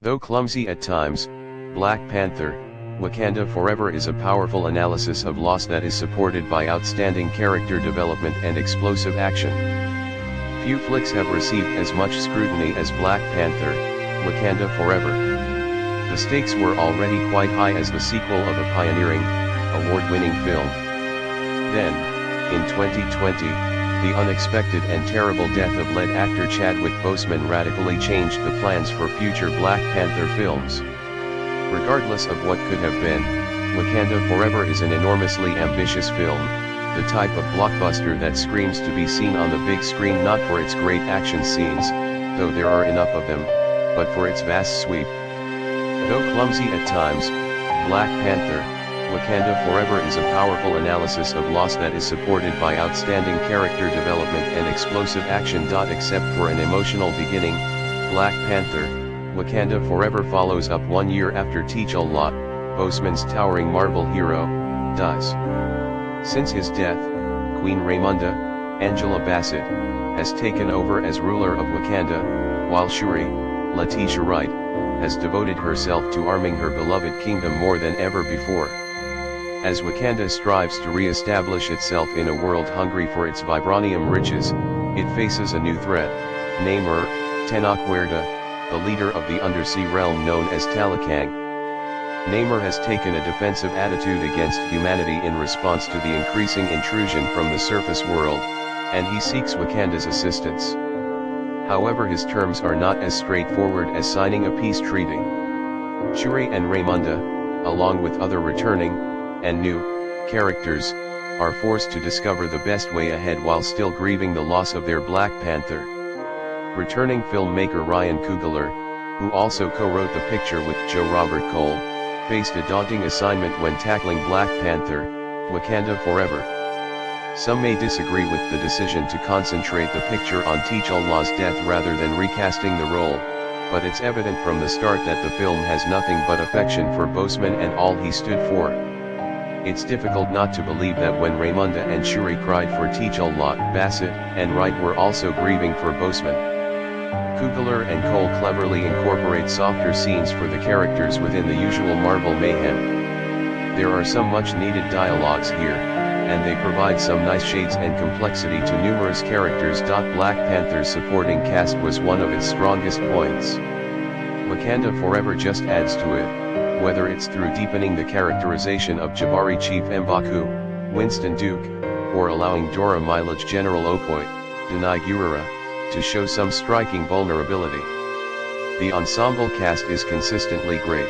Though clumsy at times, Black Panther, Wakanda Forever is a powerful analysis of loss that is supported by outstanding character development and explosive action. Few flicks have received as much scrutiny as Black Panther, Wakanda Forever. The stakes were already quite high as the sequel of a pioneering, award-winning film. Then, in 2020, the unexpected and terrible death of lead actor Chadwick Boseman radically changed the plans for future Black Panther films. Regardless of what could have been, Wakanda Forever is an enormously ambitious film, the type of blockbuster that screams to be seen on the big screen not for its great action scenes, though there are enough of them, but for its vast sweep. Though clumsy at times, Black Panther, Wakanda Forever is a powerful analysis of loss that is supported by outstanding character development and explosive action. Except for an emotional beginning, Black Panther, Wakanda Forever follows up 1 year after T'Challa, Boseman's towering Marvel hero, dies. Since his death, Queen Ramonda, Angela Bassett, has taken over as ruler of Wakanda, while Shuri, Letitia Wright, has devoted herself to arming her beloved kingdom more than ever before. As Wakanda strives to re-establish itself in a world hungry for its vibranium riches, it faces a new threat, Namor, Tenakwerda, the leader of the undersea realm known as Talakang. Namor has taken a defensive attitude against humanity in response to the increasing intrusion from the surface world, and he seeks Wakanda's assistance. However, his terms are not as straightforward as signing a peace treaty. Shuri and Ramonda, along with other returning, and new, characters, are forced to discover the best way ahead while still grieving the loss of their Black Panther. Returning filmmaker Ryan Coogler, who also co-wrote the picture with Joe Robert Cole, faced a daunting assignment when tackling Black Panther, Wakanda Forever. Some may disagree with the decision to concentrate the picture on T'Challa's death rather than recasting the role, but it's evident from the start that the film has nothing but affection for Boseman and all he stood for. It's difficult not to believe that when Ramonda and Shuri cried for T'Challa, Bassett and Wright were also grieving for Boseman. Coogler and Cole cleverly incorporate softer scenes for the characters within the usual Marvel mayhem. There are some much-needed dialogues here, and they provide some nice shades and complexity to numerous characters. Black Panther's supporting cast was one of its strongest points. Wakanda Forever just adds to it, whether it's through deepening the characterization of Jabari Chief M'Baku, Winston Duke, or allowing Dora Milaje General Okoye, Denai Gurira, to show some striking vulnerability. The ensemble cast is consistently great.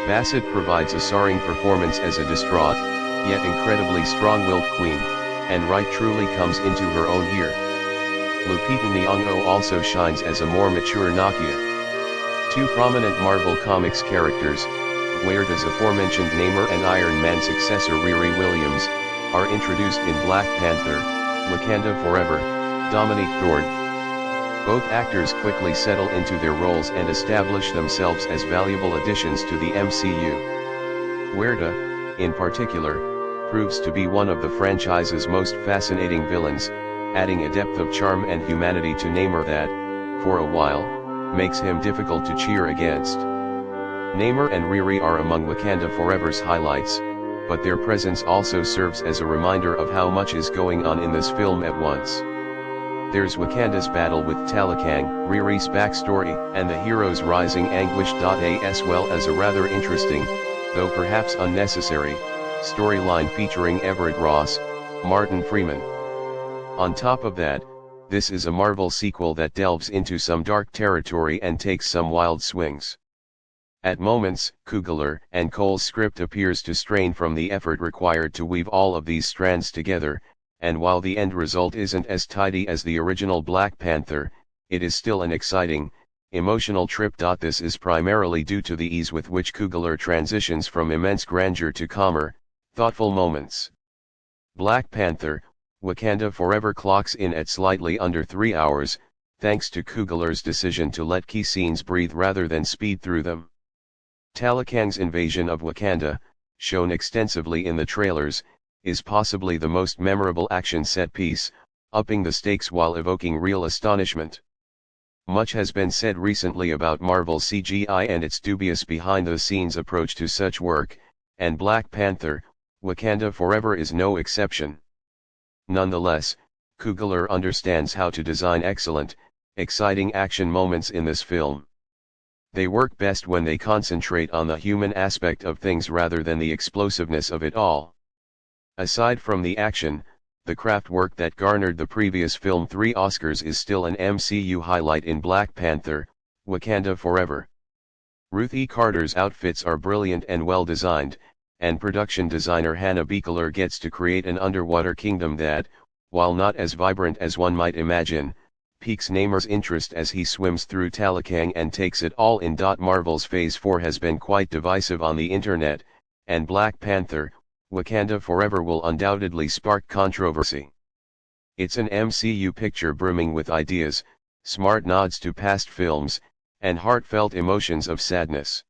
Bassett provides a soaring performance as a distraught, yet incredibly strong-willed queen, and Wright truly comes into her own here. Lupita Nyong'o also shines as a more mature Nakia. Two prominent Marvel Comics characters, Werda's aforementioned Namor and Iron Man successor Riri Williams, are introduced in Black Panther, Wakanda Forever, Dominique Thorne. Both actors quickly settle into their roles and establish themselves as valuable additions to the MCU. Werda, in particular, proves to be one of the franchise's most fascinating villains, adding a depth of charm and humanity to Namor that, for a while, makes him difficult to cheer against. Namor and Riri are among Wakanda Forever's highlights, but their presence also serves as a reminder of how much is going on in this film at once. There's Wakanda's battle with Talakang, Riri's backstory, and the hero's rising anguish. As well as a rather interesting, though perhaps unnecessary, storyline featuring Everett Ross, Martin Freeman. On top of that, this is a Marvel sequel that delves into some dark territory and takes some wild swings. At moments, Coogler and Cole's script appears to strain from the effort required to weave all of these strands together, and while the end result isn't as tidy as the original Black Panther, it is still an exciting, emotional trip. This is primarily due to the ease with which Coogler transitions from immense grandeur to calmer, thoughtful moments. Black Panther, Wakanda Forever clocks in at slightly under 3 hours, thanks to Coogler's decision to let key scenes breathe rather than speed through them. Talakang's invasion of Wakanda, shown extensively in the trailers, is possibly the most memorable action set piece, upping the stakes while evoking real astonishment. Much has been said recently about Marvel CGI and its dubious behind-the-scenes approach to such work, and Black Panther, Wakanda Forever is no exception. Nonetheless, Coogler understands how to design excellent, exciting action moments in this film. They work best when they concentrate on the human aspect of things rather than the explosiveness of it all. Aside from the action, the craft work that garnered the previous film 3 Oscars is still an MCU highlight in Black Panther, Wakanda Forever. Ruth E. Carter's outfits are brilliant and well designed, and production designer Hannah Beachler gets to create an underwater kingdom that, while not as vibrant as one might imagine, piques Namor's interest as he swims through Talakang and takes it all in. Marvel's Phase 4 has been quite divisive on the internet, and Black Panther, Wakanda Forever will undoubtedly spark controversy. It's an MCU picture brimming with ideas, smart nods to past films, and heartfelt emotions of sadness.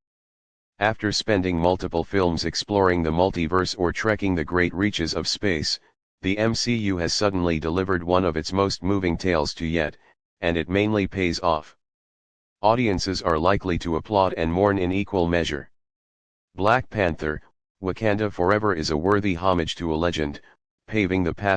After spending multiple films exploring the multiverse or trekking the great reaches of space, the MCU has suddenly delivered one of its most moving tales to yet, and it mainly pays off. Audiences are likely to applaud and mourn in equal measure. Black Panther, Wakanda Forever is a worthy homage to a legend, paving the path